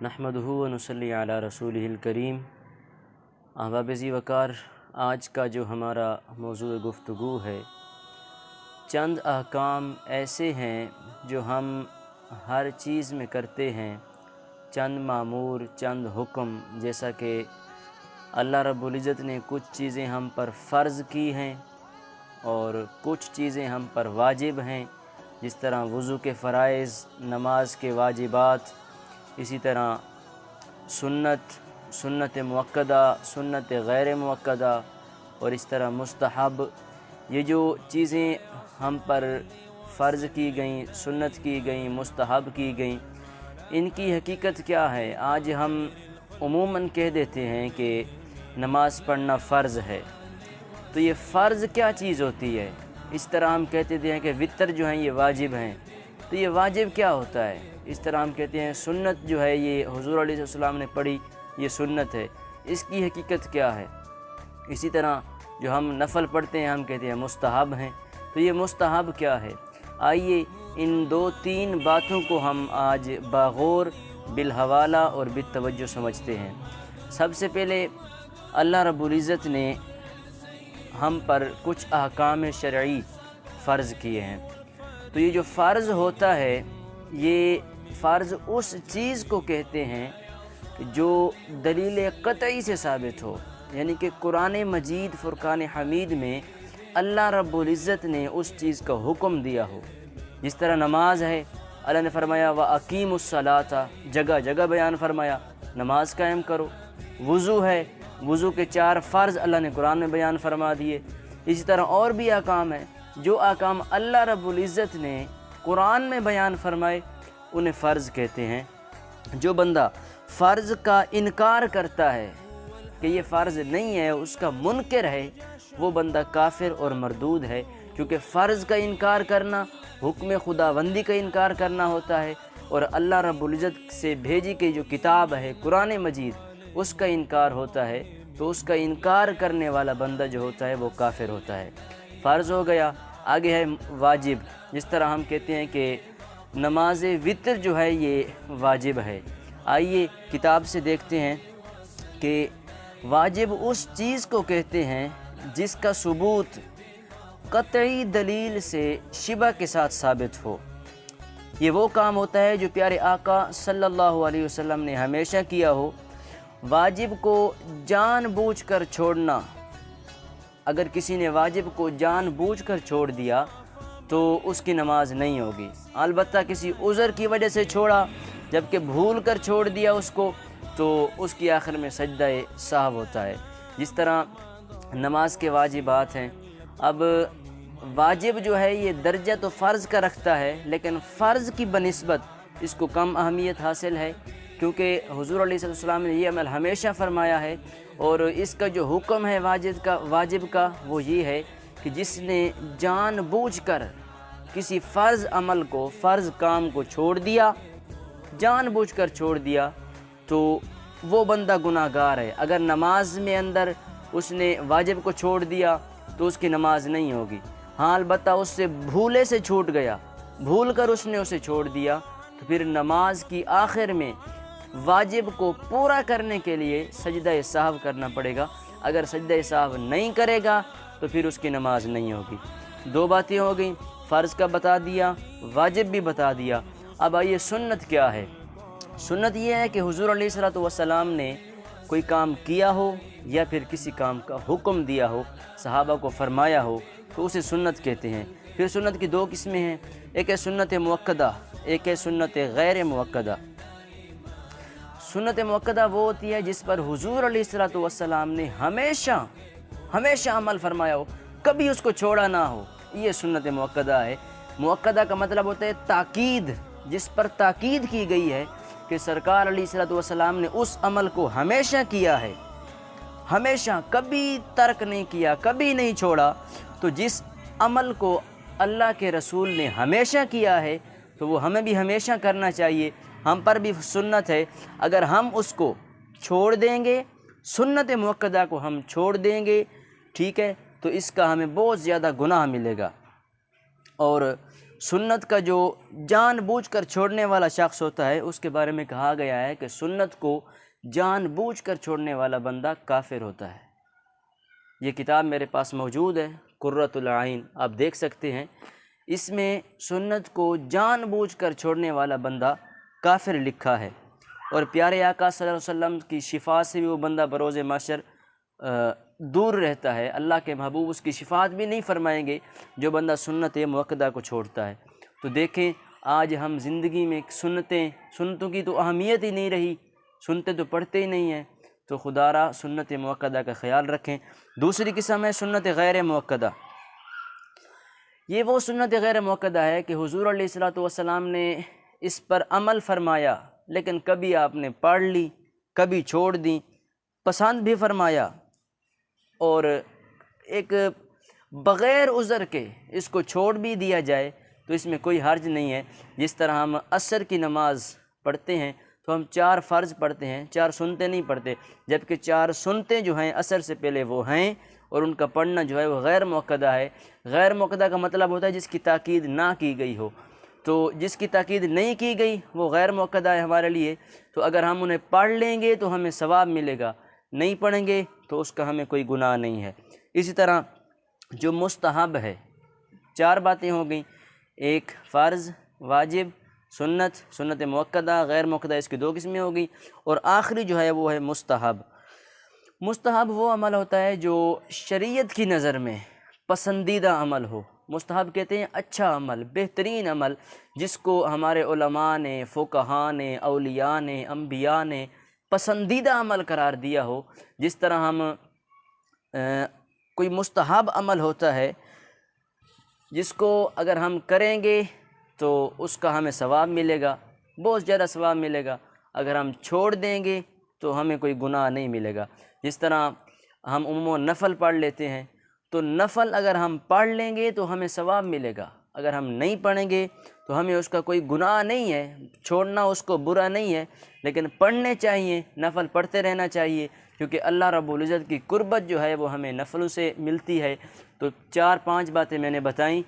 نحمدہ و نصلی علی رسولہ الکریم۔ احباب ذی وقار، آج کا جو ہمارا موضوع گفتگو ہے، چند احکام ایسے ہیں جو ہم ہر چیز میں کرتے ہیں، چند مامور، چند حکم، جیسا کہ اللہ رب العزت نے کچھ چیزیں ہم پر فرض کی ہیں اور کچھ چیزیں ہم پر واجب ہیں، جس طرح وضو کے فرائض، نماز کے واجبات، اسی طرح سنت مؤکدہ، سنت غیر مؤکدہ، اور اس طرح مستحب۔ یہ جو چیزیں ہم پر فرض کی گئیں، سنت کی گئیں، مستحب کی گئیں، ان کی حقیقت کیا ہے؟ آج ہم عموماً کہہ دیتے ہیں کہ نماز پڑھنا فرض ہے، تو یہ فرض کیا چیز ہوتی ہے؟ اس طرح ہم کہتے ہیں کہ وتر جو ہیں یہ واجب ہیں، تو یہ واجب کیا ہوتا ہے؟ اس طرح ہم کہتے ہیں سنت جو ہے یہ حضور علیہ السلام نے پڑھی، یہ سنت ہے، اس کی حقیقت کیا ہے؟ اسی طرح جو ہم نفل پڑھتے ہیں ہم کہتے ہیں مستحب ہیں، تو یہ مستحب کیا ہے؟ آئیے ان دو تین باتوں کو ہم آج باغور، بالحوالہ اور بالتوجہ سمجھتے ہیں۔ سب سے پہلے اللہ رب العزت نے ہم پر کچھ احکام شرعی فرض کیے ہیں، تو یہ جو فرض ہوتا ہے، یہ فرض اس چیز کو کہتے ہیں جو دلیل قطعی سے ثابت ہو، یعنی کہ قرآن مجید فرقان حمید میں اللہ رب العزت نے اس چیز کا حکم دیا ہو۔ جس طرح نماز ہے، اللہ نے فرمایا وَأَقِيمُوا الصَّلَاةَ، جگہ جگہ بیان فرمایا نماز قائم کرو۔ وضو ہے، وضو کے 4 فرض اللہ نے قرآن میں بیان فرما دیے۔ اسی طرح اور بھی احکام ہیں، جو احکام اللہ رب العزت نے قرآن میں بیان فرمائے انہیں فرض کہتے ہیں۔ جو بندہ فرض کا انکار کرتا ہے کہ یہ فرض نہیں ہے، اس کا منکر ہے، وہ بندہ کافر اور مردود ہے، کیونکہ فرض کا انکار کرنا حکم خداوندی کا انکار کرنا ہوتا ہے، اور اللہ رب العزت سے بھیجی کی جو کتاب ہے قرآن مجید، اس کا انکار ہوتا ہے، تو اس کا انکار کرنے والا بندہ جو ہوتا ہے وہ کافر ہوتا ہے۔ فرض ہو گیا، آگے ہے واجب۔ جس طرح ہم کہتے ہیں کہ نماز وتر جو ہے یہ واجب ہے۔ آئیے کتاب سے دیکھتے ہیں کہ واجب اس چیز کو کہتے ہیں جس کا ثبوت قطعی دلیل سے شبہ کے ساتھ ثابت ہو۔ یہ وہ کام ہوتا ہے جو پیارے آقا صلی اللہ علیہ وسلم نے ہمیشہ کیا ہو۔ واجب کو جان بوجھ کر چھوڑنا، اگر کسی نے واجب کو جان بوجھ کر چھوڑ دیا تو اس کی نماز نہیں ہوگی۔ البتہ کسی عذر کی وجہ سے چھوڑا، جبکہ بھول کر چھوڑ دیا اس کو، تو اس کی آخر میں سجدہ سہو ہوتا ہے۔ جس طرح نماز کے واجبات ہیں، اب واجب جو ہے یہ درجہ تو فرض کا رکھتا ہے، لیکن فرض کی بنسبت اس کو کم اہمیت حاصل ہے، کیونکہ حضور علیہ السلام نے یہ عمل ہمیشہ فرمایا ہے، اور اس کا جو حکم ہے واجب کا وہ یہ ہے کہ جس نے جان بوجھ کر کسی فرض عمل کو، فرض کام کو چھوڑ دیا، جان بوجھ کر چھوڑ دیا، تو وہ بندہ گناہ گار ہے۔ اگر نماز میں اندر اس نے واجب کو چھوڑ دیا تو اس کی نماز نہیں ہوگی۔ ہاں البتہ اس سے بھولے سے چھوٹ گیا، بھول کر اس نے اسے چھوڑ دیا، تو پھر نماز کی آخر میں واجب کو پورا کرنے کے لیے سجدہ سہو کرنا پڑے گا۔ اگر سجدہ سہو نہیں کرے گا تو پھر اس کی نماز نہیں ہوگی۔ 2 باتیں ہو گئیں، فرض کا بتا دیا، واجب بھی بتا دیا۔ اب آئیے سنت کیا ہے؟ سنت یہ ہے کہ حضور علیہ السلام نے کوئی کام کیا ہو یا پھر کسی کام کا حکم دیا ہو، صحابہ کو فرمایا ہو، تو اسے سنت کہتے ہیں۔ پھر سنت کی 2 قسمیں ہیں، ایک ہے سنت مؤکدہ، ایک ہے سنت غیر مؤکدہ۔ سنت مؤکدہ وہ ہوتی ہے جس پر حضور علیہ السلام نے ہمیشہ عمل فرمایا ہو، کبھی اس کو چھوڑا نہ ہو، یہ سنت مؤکدہ ہے۔ مؤکدہ کا مطلب ہوتا ہے تاکید، جس پر تاکید کی گئی ہے کہ سرکار علیہ السلام نے اس عمل کو ہمیشہ کیا ہے، ہمیشہ، کبھی ترک نہیں کیا، کبھی نہیں چھوڑا۔ تو جس عمل کو اللہ کے رسول نے ہمیشہ کیا ہے تو وہ ہمیں بھی ہمیشہ کرنا چاہیے، ہم پر بھی سنت ہے۔ اگر ہم اس کو چھوڑ دیں گے، سنت مؤکدہ کو ہم چھوڑ دیں گے، ٹھیک ہے، تو اس کا ہمیں بہت زیادہ گناہ ملے گا۔ اور سنت کا جو جان بوجھ کر چھوڑنے والا شخص ہوتا ہے اس کے بارے میں کہا گیا ہے کہ سنت کو جان بوجھ کر چھوڑنے والا بندہ کافر ہوتا ہے۔ یہ کتاب میرے پاس موجود ہے، قرۃ العین، آپ دیکھ سکتے ہیں۔ اس میں سنت کو جان بوجھ کر چھوڑنے والا بندہ کافر لکھا ہے، اور پیارے آقا صلی اللہ علیہ وسلم کی شفاعت سے بھی وہ بندہ بروز محشر دور رہتا ہے۔ اللہ کے محبوب اس کی شفاعت بھی نہیں فرمائیں گے جو بندہ سنت مؤکدہ کو چھوڑتا ہے۔ تو دیکھیں آج ہم زندگی میں سنتوں کی تو اہمیت ہی نہیں رہی، سنتے تو پڑھتے ہی نہیں ہیں۔ تو خدا را سنت مؤکدہ کا خیال رکھیں۔ دوسری قسم ہے سنت غیر مؤکدہ۔ یہ وہ سنت غیر مؤکدہ ہے کہ حضور علیہ الصلوۃ والسلام نے اس پر عمل فرمایا، لیکن کبھی آپ نے پڑھ لی، کبھی چھوڑ دی، پسند بھی فرمایا، اور ایک بغیر عذر کے اس کو چھوڑ بھی دیا جائے تو اس میں کوئی حرج نہیں ہے۔ جس طرح ہم عصر کی نماز پڑھتے ہیں تو ہم 4 فرض پڑھتے ہیں، 4 سنتیں نہیں پڑھتے، جبکہ 4 سنتیں جو ہیں عصر سے پہلے وہ ہیں، اور ان کا پڑھنا جو ہے وہ غیر مؤکدہ ہے۔ غیر مؤکدہ کا مطلب ہوتا ہے جس کی تاکید نہ کی گئی ہو، تو جس کی تاکید نہیں کی گئی وہ غیر مؤکدہ ہے ہمارے لیے۔ تو اگر ہم انہیں پڑھ لیں گے تو ہمیں ثواب ملے گا، نہیں پڑھیں گے تو اس کا ہمیں کوئی گناہ نہیں ہے۔ اسی طرح جو مستحب ہے، 4 باتیں ہو گئیں، ایک فرض، واجب، سنت مؤکدہ، غیر مؤکدہ، اس کی 2 قسمیں ہو گئیں، اور آخری جو ہے وہ ہے مستحب۔ مستحب وہ عمل ہوتا ہے جو شریعت کی نظر میں پسندیدہ عمل ہو۔ مستحب کہتے ہیں اچھا عمل، بہترین عمل، جس کو ہمارے علماء نے، فقہاء نے، اولیاء نے، انبیاء نے پسندیدہ عمل قرار دیا ہو۔ جس طرح ہم کوئی مستحب عمل ہوتا ہے جس کو اگر ہم کریں گے تو اس کا ہمیں ثواب ملے گا، بہت زیادہ ثواب ملے گا، اگر ہم چھوڑ دیں گے تو ہمیں کوئی گناہ نہیں ملے گا۔ جس طرح ہم عموماً نفل پڑھ لیتے ہیں، تو نفل اگر ہم پڑھ لیں گے تو ہمیں ثواب ملے گا، اگر ہم نہیں پڑھیں گے تو ہمیں اس کا کوئی گناہ نہیں ہے، چھوڑنا اس کو برا نہیں ہے، لیکن پڑھنے چاہیے، نفل پڑھتے رہنا چاہیے، کیونکہ اللہ رب العزت کی قربت جو ہے وہ ہمیں نفلوں سے ملتی ہے۔ تو 4-5 باتیں میں نے بتائیں